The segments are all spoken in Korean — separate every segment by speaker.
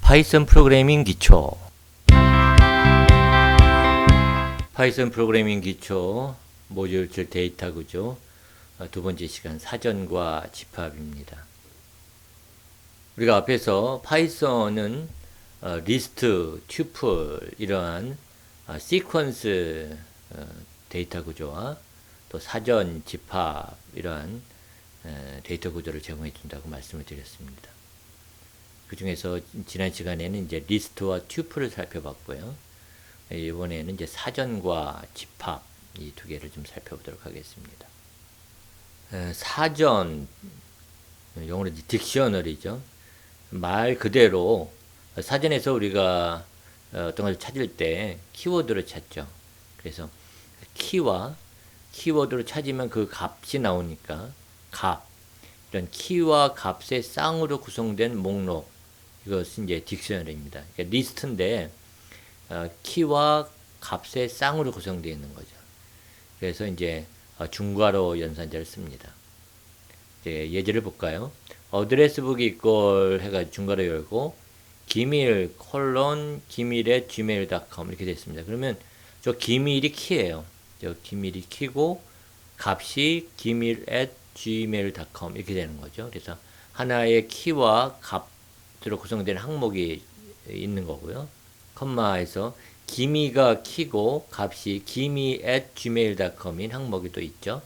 Speaker 1: 파이썬 프로그래밍 기초. 파이썬 프로그래밍 기초 모듈 7 데이터 구조 두 번째 시간 사전과 집합입니다. 우리가 앞에서 파이썬은 리스트, 튜플 이러한 시퀀스 데이터 구조와 또 사전, 집합 이러한 데이터 구조를 제공해 준다고 말씀을 드렸습니다. 그 중에서 지난 시간에는 이제 리스트와 튜플을 살펴봤고요. 이번에는 이제 사전과 집합 이 두 개를 좀 살펴보도록 하겠습니다. 사전, 영어로 딕셔너리죠. 말 그대로 사전에서 우리가 어떤 걸 찾을 때 키워드로 찾죠. 그래서 키워드로 찾으면 그 값이 나오니까 값, 이런 키와 값의 쌍으로 구성된 목록, 이것은 이제 딕셔너리입니다. 그러니까 리스트인데 키와 값의 쌍으로 구성되어 있는 거죠. 그래서 이제 중괄호 연산자를 씁니다. 예제를 볼까요? 어드레스북이 이꼴 해가지고 중괄호 열고 기밀 기밀 gmail.com 이렇게 됐습니다. 그러면 저 기밀이 키예요. 저 기밀이 키고 값이 기밀 gmail.com 이렇게 되는 거죠. 그래서 하나의 키와 값으로 구성된 항목이 있는 거고요. 컴마에서 기미가 키고 값이 기미 gmail.com인 항목이 또 있죠.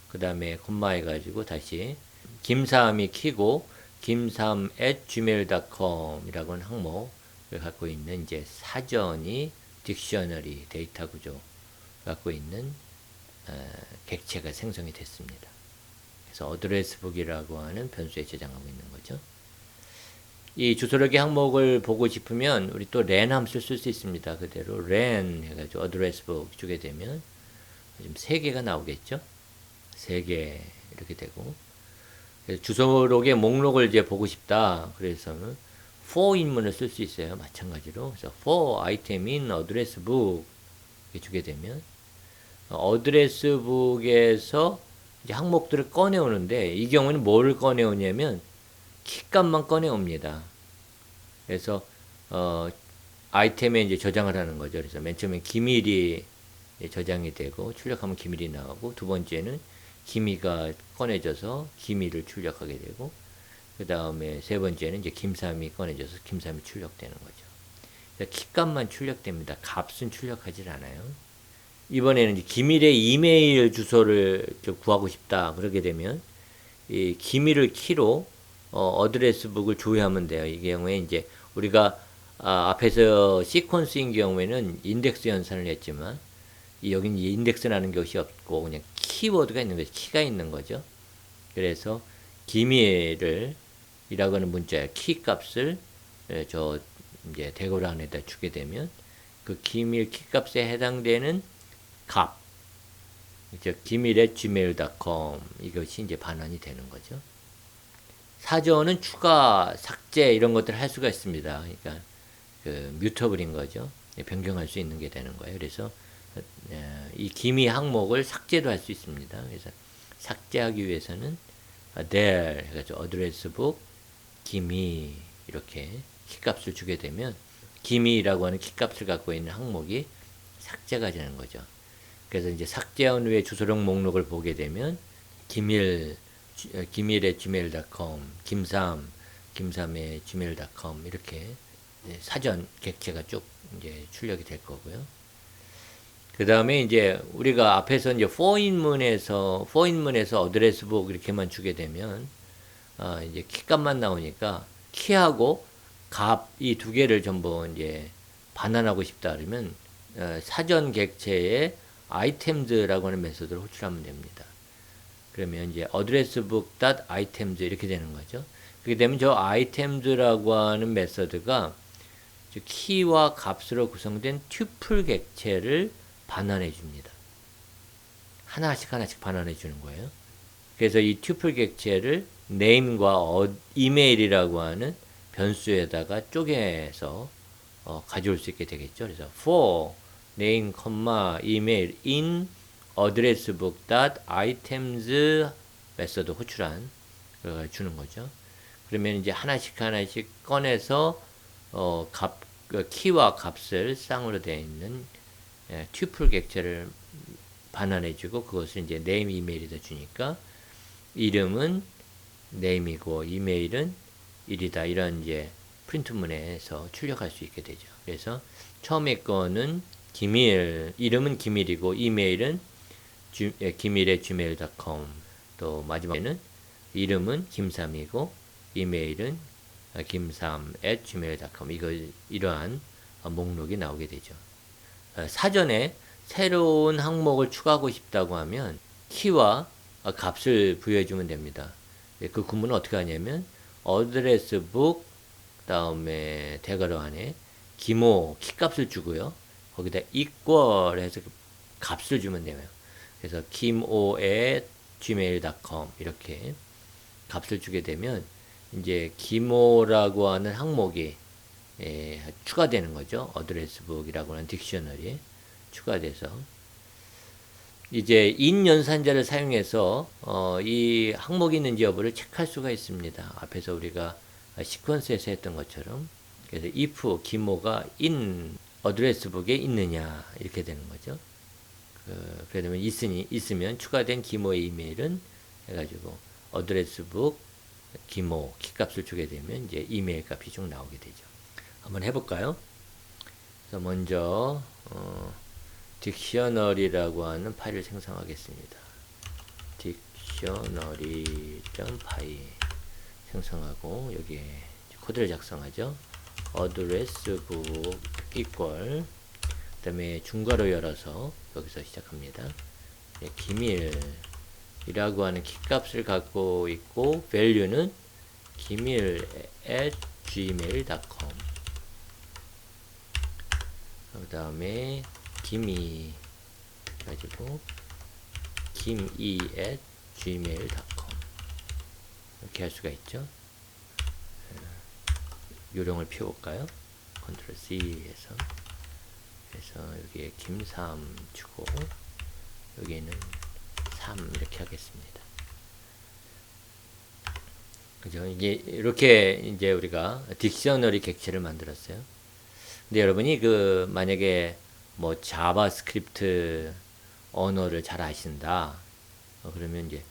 Speaker 1: 그 다음에 콤마 해가지고 다시 김삼이 키고 김삼 gmail.com 이라고는 항목을 갖고 있는 이제 사전이 딕셔너리 데이터 구조 갖고 있는 객체가 생성이 됐습니다. 그래서 어드레스북이라고 하는 변수에 저장하고 있는 거죠. 이 주소록의 항목을 보고 싶으면 우리 또 len 함수를 쓸 수 있습니다. 그대로 len 해가지고 어드레스북 주게 되면 지금 3개가 나오겠죠. 3개 이렇게 되고, 그래서 주소록의 목록을 이제 보고 싶다. 그래서는 for 인문을 쓸 수 있어요. 마찬가지로. 그래서 for item in addressbook 이렇게 주게 되면 어드레스북에서 이제 항목들을 꺼내오는데, 이 경우는 뭐를 꺼내오냐면 키값만 꺼내옵니다. 그래서 아이템에 이제 저장을 하는 거죠. 그래서 맨 처음에 기밀이 저장이 되고 출력하면 기밀이 나오고, 두 번째는 기미가 꺼내져서 기밀을 출력하게 되고, 그 다음에 세 번째는 이제 김삼이 꺼내져서 김삼이 출력되는 거죠. 그래서 키값만 출력됩니다. 값은 출력하지 않아요. 이번에는 이제 기밀의 이메일 주소를 좀 구하고 싶다. 그러게 되면 이 기밀을 키로 어드레스북을 조회하면 돼요. 이 경우에 이제 우리가 앞에서 시퀀스인 경우에는 인덱스 연산을 했지만 여기는 인덱스라는 것이 없고 그냥 키워드가 있는 거죠. 키가 있는 거죠. 그래서 기밀을 이라고 하는 문자의 키 값을 저 이제 대괄호 안에다 주게 되면 그 기밀 키 값에 해당되는 값, 기밀의 gmail.com 이것이 이제 반환이 되는 거죠. 사전은 추가, 삭제 이런 것들을 할 수가 있습니다. 그러니까 그 뮤터블인 거죠. 변경할 수 있는 게 되는 거예요. 그래서 이 기미 항목을 삭제도 할 수 있습니다. 그래서 삭제하기 위해서는 there 해가지고 addressbook 기미 이렇게 키값을 주게 되면 기미라고 하는 키값을 갖고 있는 항목이 삭제가 되는 거죠. 그래서 이제 삭제한 후에 주소록 목록을 보게 되면 기밀의 gmail.com, 김삼의 gmail.com 이렇게 사전 객체가 쭉 이제 출력이 될 거고요. 그 다음에 이제 우리가 앞에서 이제 for 인문에서 어드레스북 이렇게만 주게 되면 이제 키값만 나오니까 키하고 값 이 두 개를 전부 이제 반환하고 싶다 그러면 사전 객체의 items라고 하는 메소드를 호출하면 됩니다. 그러면 이제 addressbook.items 이렇게 되는 거죠. 그렇게 되면 저 items라고 하는 메소드가 키와 값으로 구성된 튜플 객체를 반환해 줍니다. 하나씩 반환해 주는 거예요. 그래서 이 튜플 객체를 name과 email이라고 하는 변수에다가 쪼개서 가져올 수 있게 되겠죠. 그래서 for name, email in addressbook.items 메소드 호출한 걸 주는 거죠. 그러면 이제 하나씩 꺼내서 키와 값을 쌍으로 되어 있는 튜플 객체를 반환해주고 그것을 이제 네임 이메일에다 주니까 이름은 네임이고 이메일은 1이다. 이런 이제 프린트문에서 출력할 수 있게 되죠. 그래서 처음에 거는 기밀, 이름은 기밀이고 이메일은 기밀의 gmail.com, 또 마지막에는 이름은 김삼이고 이메일은 김삼@gmail.com. 이러한 목록이 나오게 되죠. 사전에 새로운 항목을 추가하고 싶다고 하면 키와 값을 부여해주면 됩니다. 그 구문은 어떻게 하냐면 어드레스 북 다음에 대괄호 안에 기모 키값을 주고요. 거기다 equal 해서 값을 주면 돼요. 그래서 김오@gmail.com 이렇게 값을 주게 되면 이제 기모라고 하는 항목이 추가되는 거죠. 어드레스북이라고 하는 딕셔너리에 추가돼서 이제 in 연산자를 사용해서 이 항목이 있는지 여부를 체크할 수가 있습니다. 앞에서 우리가 시퀀스에서 했던 것처럼. 그래서 if 기모가 in 어드레스북에 있느냐 이렇게 되는 거죠. 그러면 있으면 추가된 기모의 이메일은 해가지고 어드레스북 기모 키값을 주게 되면 이제 이메일 값이 쭉 나오게 되죠. 한번 해볼까요? 그래서 먼저 딕셔너리라고 하는 파일을 생성하겠습니다. dictionary.py 생성하고 여기에 코드를 작성하죠. addressbook equal 그 다음에 중괄호 열어서 여기서 시작합니다. 기밀이라고 하는 키값을 갖고 있고 value는 기밀@gmail.com 그 다음에 김이 가지고 김이@gmail.com 이렇게 할 수가 있죠. 요령을 피워볼까요? 컨트롤 C 해서 그래서 여기에 김삼 주고 여기에는 3 이렇게 하겠습니다. 그죠? 이게 이렇게 이제 우리가 딕셔너리 객체를 만들었어요. 근데 여러분이 만약에 뭐 자바스크립트 언어를 잘 아신다. 그러면 이제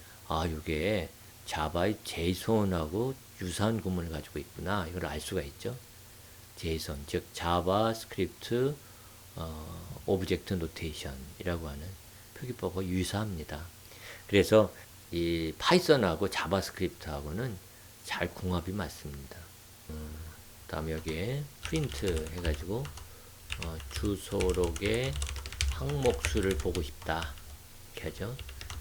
Speaker 1: 이게 자바의 제이손하고 유사한 구문을 가지고 있구나. 이걸 알 수가 있죠. 제이손 즉 자바스크립트 오브젝트 노테이션이라고 하는 표기법과 유사합니다. 그래서 이 파이썬하고 자바스크립트하고는 잘 궁합이 맞습니다. 다음에 여기에 프린트 해가지고 주소록의 항목 수를 보고 싶다 이렇게 하죠.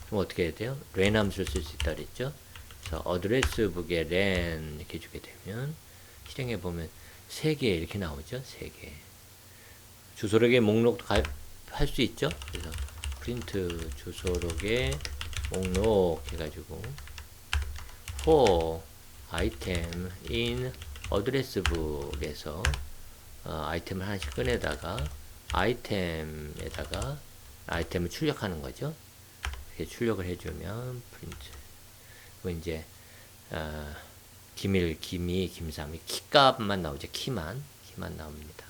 Speaker 1: 그럼 어떻게 해야 돼요? len 함수를 쓸 수 있다 그랬죠. 그래서 어드레스북에 len 이렇게 주게 되면 실행해 보면 3개 이렇게 나오죠. 3개 주소록의 목록도 할 수 있죠. 그래서 프린트 주소록의 목록 해가지고 for item in 어드레스북에서 아이템을 하나씩 꺼내다가 아이템에다가 아이템을 출력하는 거죠. 이렇게 출력을 해주면 프린트. 그 이제 기밀, 기미, 김삼이 키값만 나오죠. 키만 나옵니다.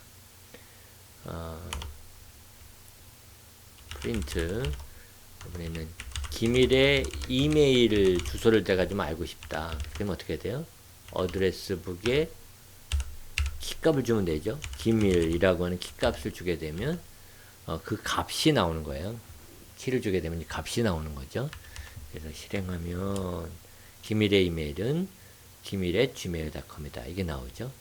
Speaker 1: 프린트. 이번에는 기밀의 이메일 주소를 내가 좀 알고 싶다. 그러면 어떻게 돼요? 어드레스북에 키값을 주면 되죠. 기밀이라고 하는 키값을 주게 되면 그 값이 나오는 거예요. 키를 주게 되면 이 값이 나오는 거죠. 그래서 실행하면 기밀의 이메일은 기밀@gmail.com이다. 이게 나오죠.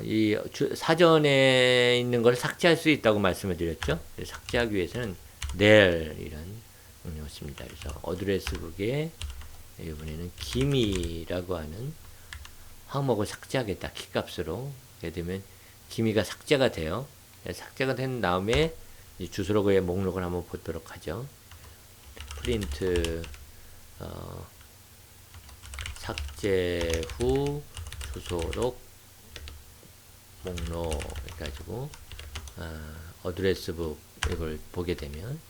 Speaker 1: 이 사전에 있는 걸 삭제할 수 있다고 말씀을 드렸죠. 삭제하기 위해서는 del 이런 명령을 씁니다. 그래서 어드레스북에 이번에는 기미라고 하는 항목을 삭제하겠다. 키값으로. 예를 들면 기미가 삭제가 돼요. 삭제가 된 다음에 주소록의 목록을 한번 보도록 하죠. 프린트 삭제 후 주소록 목록 해가지고 어드레스북 이걸 보게 되면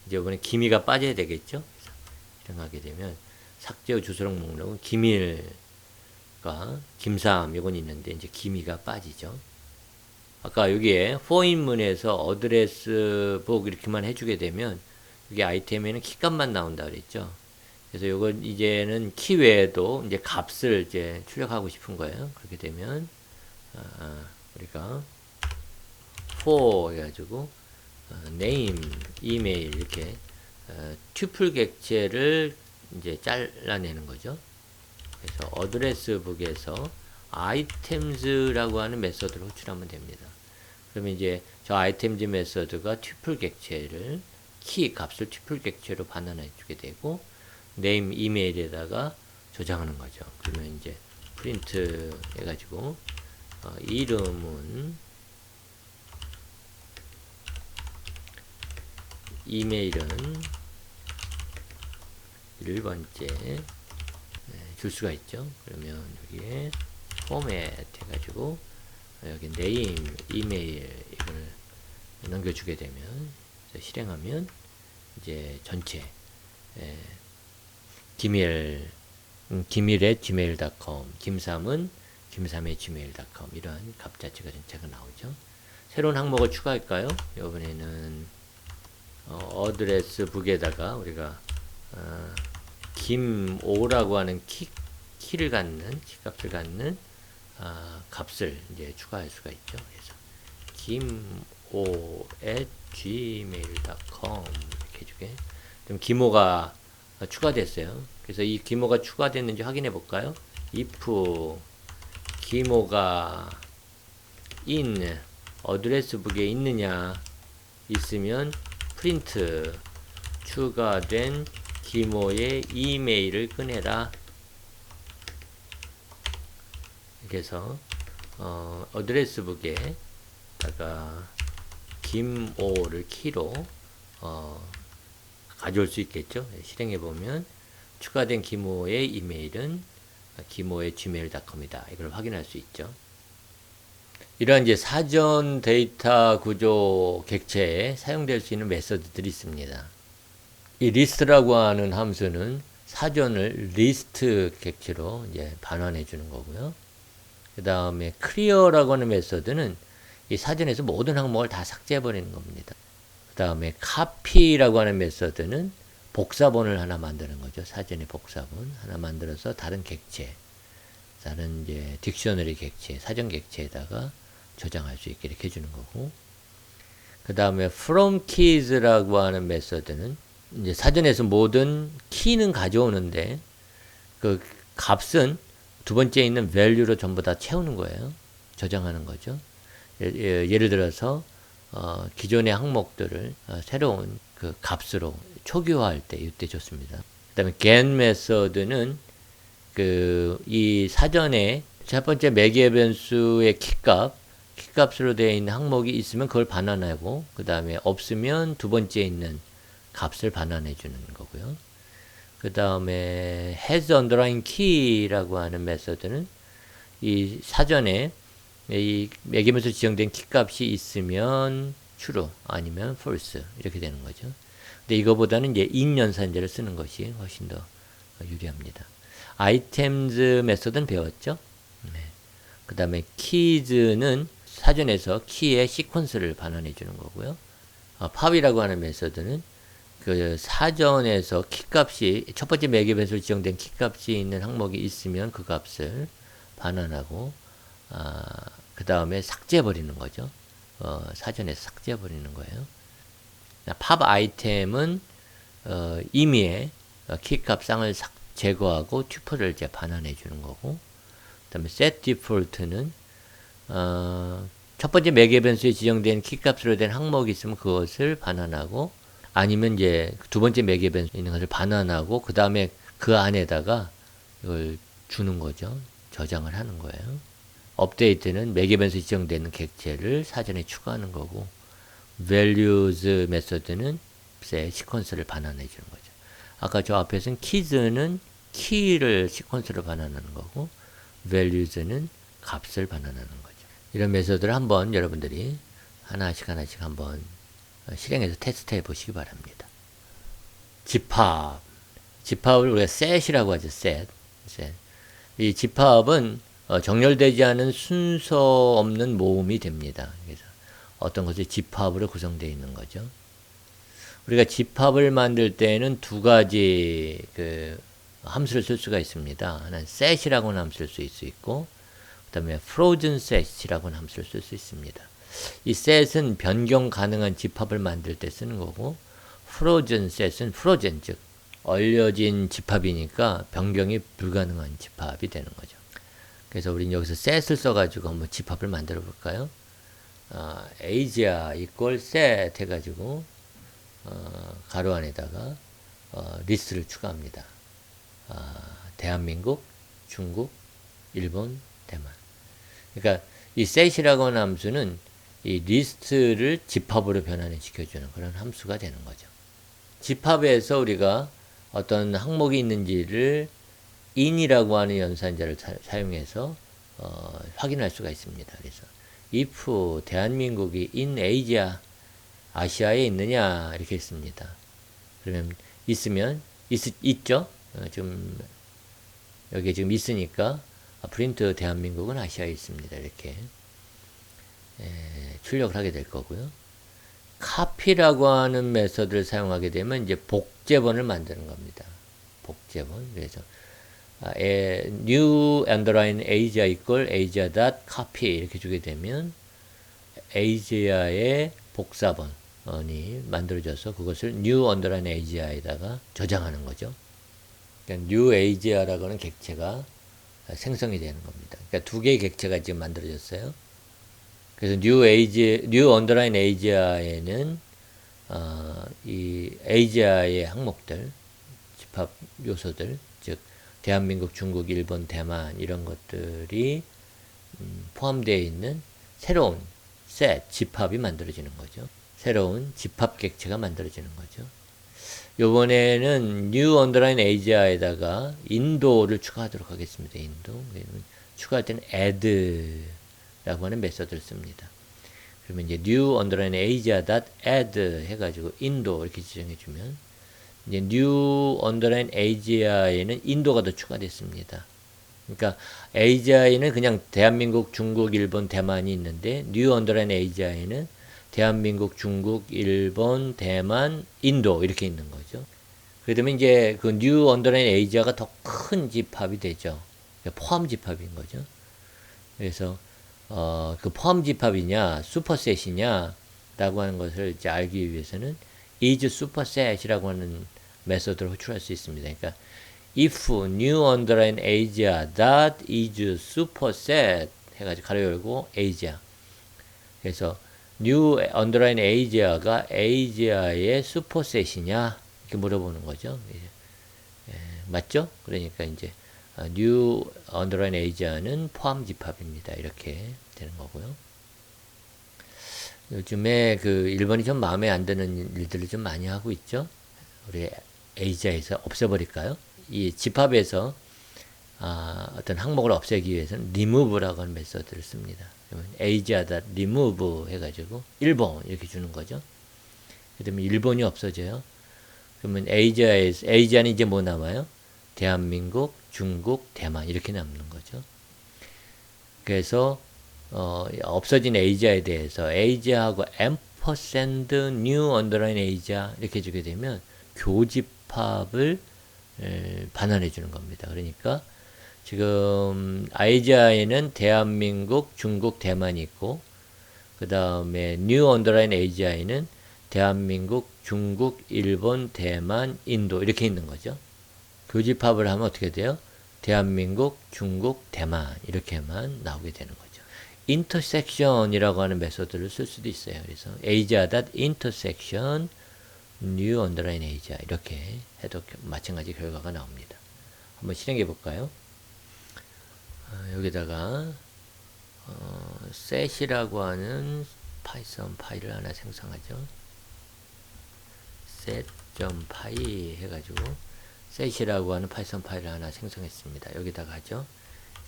Speaker 1: 이제 이번에 기미가 빠져야 되겠죠. 실행하게 되면 삭제 후 주소록 목록은 기밀 아까 김삼 요건 있는데 이제 기미가 빠지죠. 아까 여기에 for인문에서 어드레스 북 이렇게만 해주게 되면 여기 아이템에는 키값만 나온다 그랬죠. 그래서 요건 이제는 키 외에도 이제 값을 이제 출력하고 싶은 거예요. 그렇게 되면 우리가 for 해가지고 name, 이메일 이렇게 튜플 객체를 이제 잘라내는 거죠. 그래서 어드레스 북에서 items라고 하는 메서드를 호출하면 됩니다. 그러면 이제 저 items 메서드가 튜플 객체를 키 값을 튜플 객체로 반환해 주게 되고 name, 이메일에다가 저장하는 거죠. 그러면 이제 프린트 해가지고 이름은 이메일은 1번째 줄 수가 있죠. 그러면 여기에 포맷 해가지고 여기 name, 이메일 이걸 넘겨주게 되면 실행하면 이제 전체 김일의 gmail.com, 김삼은 김삼의 gmail.com 이런 값 자체가 전체가 나오죠. 새로운 항목을 추가할까요? 이번에는 어드레스 북에다가 우리가 김5라고 하는 키를 갖는 키값을 갖는 값을 이제 추가할 수가 있죠. 그래서 김5 @gmail.com 이렇게 해주게. 그럼 김5가 추가됐어요. 그래서 이 김5가 추가됐는지 확인해 볼까요? if 김5가 in 어드레스 북에 있느냐 있으면 프린트 추가된 김호의 이메일을 꺼내라. 그래서 어드레스 북에다가 김호를 키로 가져올 수 있겠죠. 실행해 보면 추가된 김호의 이메일은 김호의 gmail.com이다. 이걸 확인할 수 있죠. 이러한 이제 사전 데이터 구조 객체에 사용될 수 있는 메서드들이 있습니다. 이 리스트라고 하는 함수는 사전을 리스트 객체로 이제 반환해 주는 거고요. 그 다음에 clear라고 하는 메서드는 이 사전에서 모든 항목을 다 삭제해 버리는 겁니다. 그 다음에 copy라고 하는 메서드는 복사본을 하나 만드는 거죠. 사전의 복사본 하나 만들어서 다른 객체, 다른 이제 딕셔너리 객체, 사전 객체에다가 저장할 수 있게 이렇게 해주는 거고. 그 다음에 from keys라고 하는 메서드는 이제 사전에서 모든 키는 가져오는데 그 값은 두 번째 있는 value로 전부 다 채우는 거예요. 저장하는 거죠. 예를 들어서 기존의 항목들을 새로운 그 값으로 초기화할 때 이때 좋습니다. 그 다음에 get 메서드는 이 사전에 첫 번째 매개 변수의 키값으로 되어 있는 항목이 있으면 그걸 반환하고 그 다음에 없으면 두 번째 있는 값을 반환해 주는 거고요. 그 다음에 has underline key라고 하는 메서드는 이 사전에 이 매개변수 지정된 키값이 있으면 true 아니면 false 이렇게 되는 거죠. 근데 이거보다는 이제 in 연산제를 쓰는 것이 훨씬 더 유리합니다. items 메서드는 배웠죠. 네. 그 다음에 keys는 사전에서 키의 시퀀스를 반환해 주는 거고요. pop이라고 하는 메서드는 그 사전에서 키값이 첫 번째 매개변수로 지정된 키값이 있는 항목이 있으면 그 값을 반환하고 그 다음에 삭제해 버리는 거죠. 사전에서 삭제해 버리는 거예요. pop 아이템은 임의의 키값 쌍을 제거하고 튜플을 이제 반환해 주는 거고, 그 다음에 set default는 첫 번째 매개변수에 지정된 키값으로 된 항목이 있으면 그것을 반환하고, 아니면 이제 두 번째 매개변수 있는 것을 반환하고 그 다음에 그 안에다가 이걸 주는 거죠. 저장을 하는 거예요. 업데이트는 매개변수 지정되는 객체를 사전에 추가하는 거고, values 메서드는 시퀀스를 반환해 주는 거죠. 아까 저 앞에서는 keys는 키를 시퀀스로 반환하는 거고, values는 값을 반환하는 거죠. 이런 메서드를 한번 여러분들이 하나씩 한번 실행해서 테스트해 보시기 바랍니다. 집합을 우리가 set이라고 하죠. set. 이 집합은 정렬되지 않은 순서 없는 모음이 됩니다. 그래서 어떤 것이 집합으로 구성되어 있는 거죠. 우리가 집합을 만들 때는 두 가지 그 함수를 쓸 수가 있습니다. 하나는 set이라고 하는 함수를 쓸 수 있고, 그 다음에 frozen set이라고 하는 함수를 쓸 수 있습니다. 이 set은 변경 가능한 집합을 만들 때 쓰는 거고, frozen set은 frozen, 즉 얼려진 집합이니까 변경이 불가능한 집합이 되는 거죠. 그래서 우리는 여기서 set을 써가지고 한번 집합을 만들어 볼까요? Asia equal set 해가지고 가로 안에다가 리스트를 추가합니다. 대한민국, 중국, 일본, 대만. 그러니까 이 set이라고 하는 함수는 이 리스트를 집합으로 변환을 시켜주는 그런 함수가 되는 거죠. 집합에서 우리가 어떤 항목이 있는지를 in이라고 하는 연산자를 사용해서 확인할 수가 있습니다. 그래서 if 대한민국이 in Asia, 아시아에 있느냐 이렇게 했습니다. 그러면 있으면 있죠. 지금 여기 지금 있으니까 프린트 대한민국은 아시아에 있습니다. 이렇게 출력을 하게 될 거고요. copy라고 하는 메서드를 사용하게 되면 이제 복제본을 만드는 겁니다. 복제본. 그래서 new underline Asia equal Asia dot copy 이렇게 주게 되면 Asia의 복사본이 만들어져서 그것을 new underline Asia에다가 저장하는 거죠. 그러니까 new Asia라고 하는 객체가 생성이 되는 겁니다. 그러니까 두 개의 객체가 지금 만들어졌어요. 그래서 new underline Asia에는 이 Asia의 항목들, 집합 요소들, 즉 대한민국, 중국, 일본, 대만 이런 것들이 포함되어 있는 새로운 셋, 집합이 만들어지는 거죠. 새로운 집합 객체가 만들어지는 거죠. 요번에는 new underline Asia에다가 인도를 추가하도록 하겠습니다. 인도. 추가할 때는 add라고 하는 메서드를 씁니다. 그러면 이제 new underline Asia dot add 해가지고 인도 이렇게 지정해주면 이제 new underline Asia에는 인도가 더 추가됐습니다. 그러니까 Asia에는 그냥 대한민국, 중국, 일본, 대만이 있는데 new underline Asia에는 대한민국, 중국, 일본, 대만, 인도 이렇게 있는 거죠. 그러면 이제 그 new underline Asia가 더 큰 집합이 되죠. 포함 집합인 거죠. 그래서 그 포함 집합이냐, 슈퍼셋이냐 라고 하는 것을 이제 알기 위해서는 is superset이라고 하는 메서드를 호출할 수 있습니다. 그러니까 if new underline Asia that is superset 해가지고 가로 열고 Asia. 그래서 new underline Asia가 Asia의 슈퍼셋이냐 이렇게 물어보는 거죠. 맞죠? 그러니까 이제 new underline Asia는 포함 집합입니다. 이렇게 되는 거고요. 요즘에 그 일본이 좀 마음에 안 드는 일들을 좀 많이 하고 있죠. 우리 Asia에서 없애버릴까요? 이 집합에서 어떤 항목을 없애기 위해서는 remove라고 하는 메서드를 씁니다. Asia다 remove 해가지고 일본 이렇게 주는 거죠. 그러면 일본이 없어져요. 그러면 Asia는 이제 뭐 남아요? 대한민국, 중국, 대만 이렇게 남는 거죠. 그래서 없어진 Asia에 대해서 Asia하고 ampersand new underline Asia 이렇게 주게 되면 교집합을 반환해 주는 겁니다. 그러니까 지금 아시아에는 대한민국, 중국, 대만이 있고 그 다음에 new underline Asia에는 대한민국, 중국, 일본, 대만, 인도 이렇게 있는 거죠. 교집합을 하면 어떻게 돼요? 대한민국, 중국, 대만 이렇게만 나오게 되는 거죠. intersection이라고 하는 메소드를 쓸 수도 있어요. 그래서 Asia.intersection new underline Asia 이렇게 해도 마찬가지 결과가 나옵니다. 한번 실행해 볼까요? 여기다가 set이라고 하는 파이썬 파일을 하나 생성하죠. set.py 해가지고 set이라고 하는 파이썬 파일을 하나 생성했습니다. 여기다가 하죠.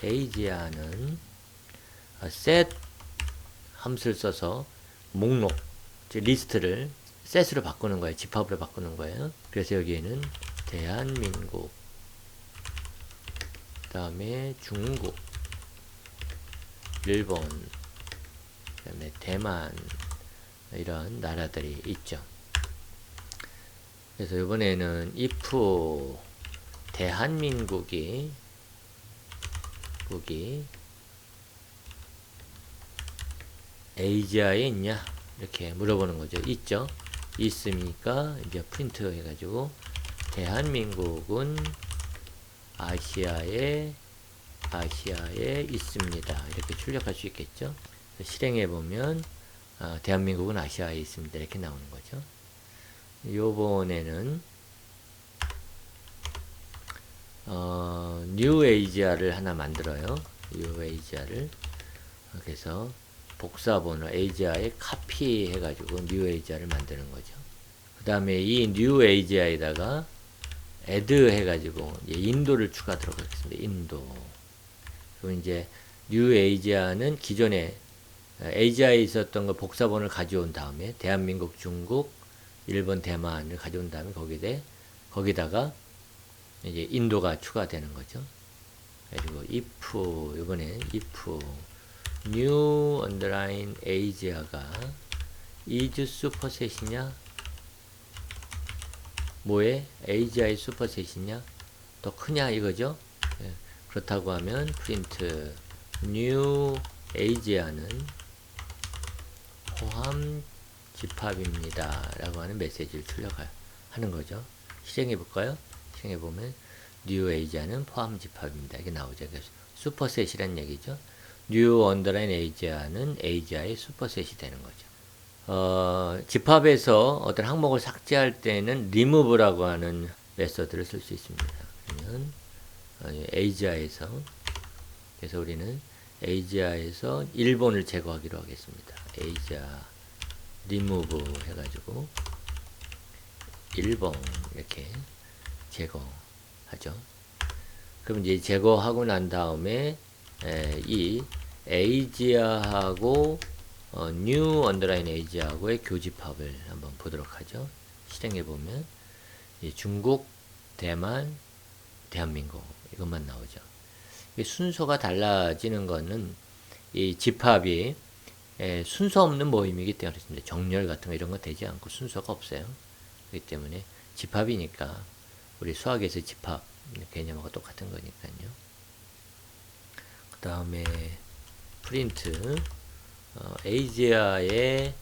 Speaker 1: Asia는 set 함수를 써서 목록, 리스트를 set으로 바꾸는 거예요. 집합으로 바꾸는 거예요. 그래서 여기에는 대한민국 다음에 중국, 일본, 그 다음에 대만, 이런 나라들이 있죠. 그래서 이번에는 if 대한민국이 아시아에 있냐 이렇게 물어보는 거죠. 있죠. 있으니까 이제 프린트 해가지고 대한민국은 아시아에 있습니다. 이렇게 출력할 수 있겠죠. 실행해 보면 대한민국은 아시아에 있습니다. 이렇게 나오는 거죠. 요번에는 뉴 에이지아를 하나 만들어요. 뉴 에이지아를. 그래서 복사본을 아시아에 카피 해가지고 뉴 에이지아를 만드는 거죠. 그 다음에 이 뉴 에이지아에다가 add 해가지고 이제 인도를 추가하도록 하겠습니다. 인도. 그럼 이제 뉴 에이지아는 기존에 아시아에 있었던 거 복사본을 가져온 다음에 대한민국, 중국, 일본, 대만을 가져온 다음에 거기다가 이제 인도가 추가되는 거죠. 그리고 if 이번에 if new underline Asia가 is superset이냐 뭐에 아시아의 슈퍼셋이냐 더 크냐 이거죠. 예, 그렇다고 하면 print new Asia는 포함 집합입니다 라고 하는 메시지를 출력하는 거죠. 실행해 볼까요? 실행해 보면 new Asia는 포함 집합입니다 이게 나오죠. 그래서 슈퍼셋이란 얘기죠. new underline Asia는 아시아의 슈퍼셋이 되는 거죠. 집합에서 어떤 항목을 삭제할 때는 remove라고 하는 메서드를 쓸 수 있습니다. 그러면 아시아에서 그래서 우리는 아시아에서 일본을 제거하기로 하겠습니다. 아시아 remove 해가지고 일본 이렇게 제거하죠. 그럼 이제 제거하고 난 다음에 이 아시아하고 new underline Asia하고의 교집합을 한번 보도록 하죠. 실행해 보면 중국, 대만, 대한민국 이것만 나오죠. 순서가 달라지는 거는 이 집합이 순서 없는 모임이기 때문에 그렇습니다. 정렬 같은 거 이런 거 되지 않고 순서가 없어요. 그렇기 때문에 집합이니까 우리 수학에서 집합 개념하고 똑같은 거니까요. 그 다음에 프린트 아시아의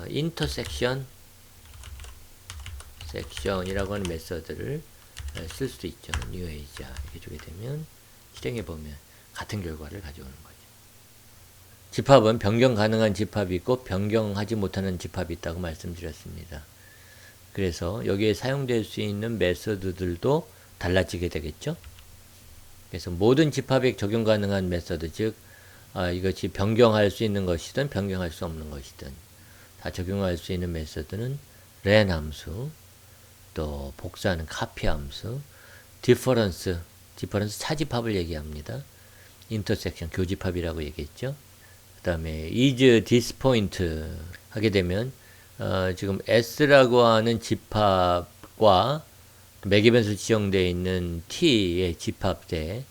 Speaker 1: 인터섹션이라고 하는 메서드를 쓸 수도 있죠. 뉴 아시아 이렇게 주게 되면 실행해 보면 같은 결과를 가져오는 거죠. 집합은 변경 가능한 집합이 있고 변경하지 못하는 집합이 있다고 말씀드렸습니다. 그래서 여기에 사용될 수 있는 메서드들도 달라지게 되겠죠. 그래서 모든 집합에 적용 가능한 메서드, 즉 이것이 변경할 수 있는 것이든 변경할 수 없는 것이든 다 적용할 수 있는 메서드는 len 함수, 또 복사하는 copy 함수, difference 차집합을 얘기합니다. intersection 교집합이라고 얘기했죠. 그 다음에 is this point 하게 되면 지금 s라고 하는 집합과 매개변수 지정되어 있는 t의 집합에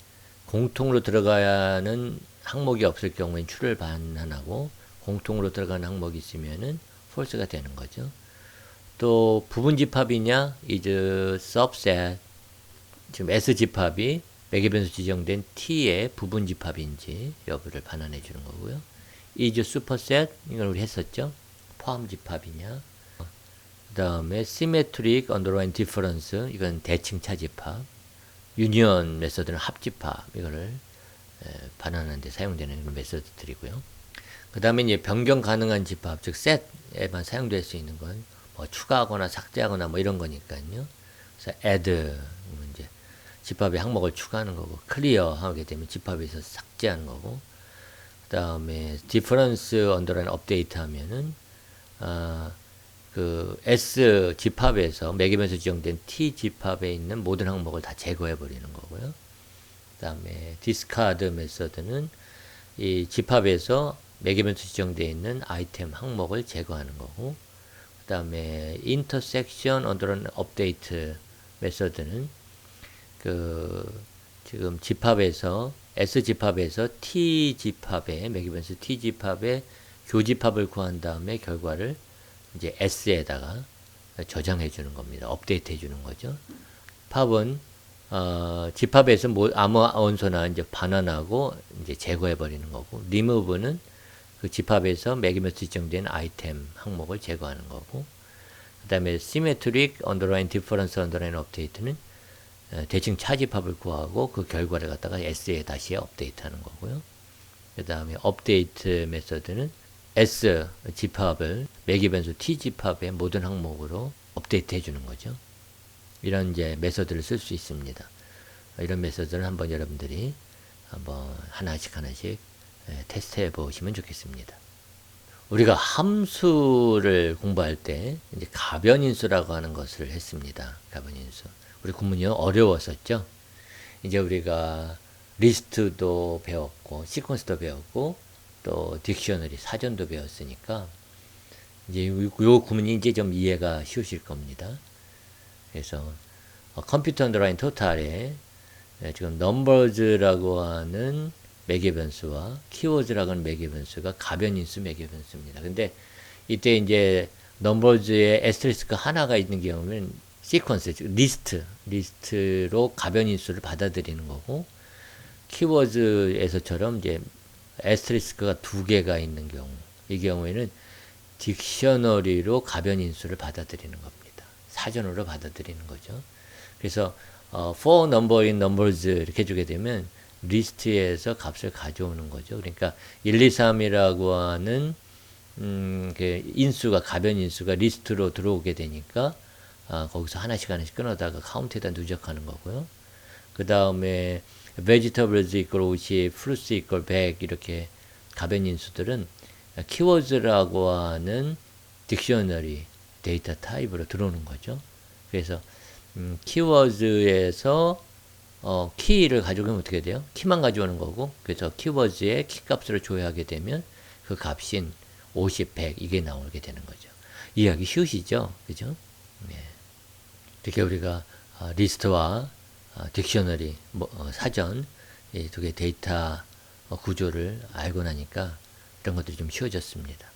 Speaker 1: 공통으로 들어가야 하는 항목이 없을 경우엔 true를 반환하고 공통으로 들어가는 항목이 있으면은 false가 되는 거죠. 또 부분 집합이냐 is subset 지금 S 집합이 매개변수 지정된 T의 부분 집합인지 여부를 반환해 주는 거고요. is superset 이걸 우리 했었죠. 포함 집합이냐. 그 다음에 symmetric underline difference 이건 대칭 차집합. 유니언 메서드는 합집합 이거를 반환하는 데 사용되는 메서드들이고요. 그 다음에 이제 변경 가능한 집합, 즉 set에만 사용될 수 있는 건 뭐 추가하거나 삭제하거나 뭐 이런 거니까요. 그래서 add 이제 집합의 항목을 추가하는 거고, clear 하게 되면 집합에서 삭제하는 거고, 그 다음에 difference underline update 하면은 그 S 집합에서 매개변수 지정된 T 집합에 있는 모든 항목을 다 제거해 버리는 거고요. 그 다음에 discard 메서드는 이 집합에서 매개변수 지정되어 있는 아이템 항목을 제거하는 거고, 그 다음에 intersection underline update 메서드는 그 지금 집합에서 S 집합에서 T 집합에 맥이벤스 T 집합에 교집합을 구한 다음에 결과를 이제 S에다가 저장해 주는 겁니다. 업데이트 해 주는 거죠. 팝은 집합에서 아무 원소나 이제 반환하고 이제 제거해 버리는 거고, 리무브는 그 집합에서 맥이면서 지정된 아이템 항목을 제거하는 거고, 그 다음에 시메트릭 언더라인 디퍼런스 언더라인 업데이트는 대칭 차집합을 구하고 그 결과를 갖다가 S에 다시 업데이트하는 거고요. 그 다음에 업데이트 메서드는 S 집합을 맥이변수 T 집합의 모든 항목으로 업데이트 해주는 거죠. 이런 이제 메서드를 쓸 수 있습니다. 이런 메서드를 한번 여러분들이 한번 하나씩 테스트 해 보시면 좋겠습니다. 우리가 함수를 공부할 때 이제 가변인수라고 하는 것을 했습니다. 가변인수. 우리 구문이 어려웠었죠. 이제 우리가 리스트도 배웠고, 시퀀스도 배웠고, 또 딕셔너리 사전도 배웠으니까 이제 요 구문이 이제 좀 이해가 쉬우실 겁니다. 그래서 컴퓨터 언더라인 토탈에 지금 넘버즈라고 하는 매개 변수와 키워드라고 하는 매개 변수가 가변인수 매개 변수입니다. 근데 이때 이제 넘버즈에 에스테리스크 하나가 있는 경우는 시퀀스, 리스트로 가변인수를 받아들이는 거고, 키워드에서처럼 이제 에스테리스크가 두 개가 있는 경우, 이 경우에는 딕셔너리로 가변인수를 받아들이는 겁니다. 사전으로 받아들이는 거죠. 그래서 for number in numbers 이렇게 해주게 되면 리스트에서 값을 가져오는 거죠. 그러니까 1, 2, 3이라고 하는 그 인수가 가변인수가 리스트로 들어오게 되니까 거기서 하나씩 끊어다가 카운트에다 누적하는 거고요. 그 다음에 vegetables equal 50, fruits equal 100 이렇게 가변인수들은 keywords라고 하는 딕셔너리 데이터 타입으로 들어오는 거죠. 그래서 keywords에서 키를 가져오면 어떻게 돼요? 키만 가져오는 거고, 그래서 keywords에 키 값을 조회하게 되면 그 값인 50, 100 이게 나오게 되는 거죠. 이해하기 쉬우시죠? 그죠? 네. 이렇게 우리가 리스트와 딕셔너리, 사전 이 두 개 데이터 구조를 알고 나니까 이런 것들이 좀 쉬워졌습니다.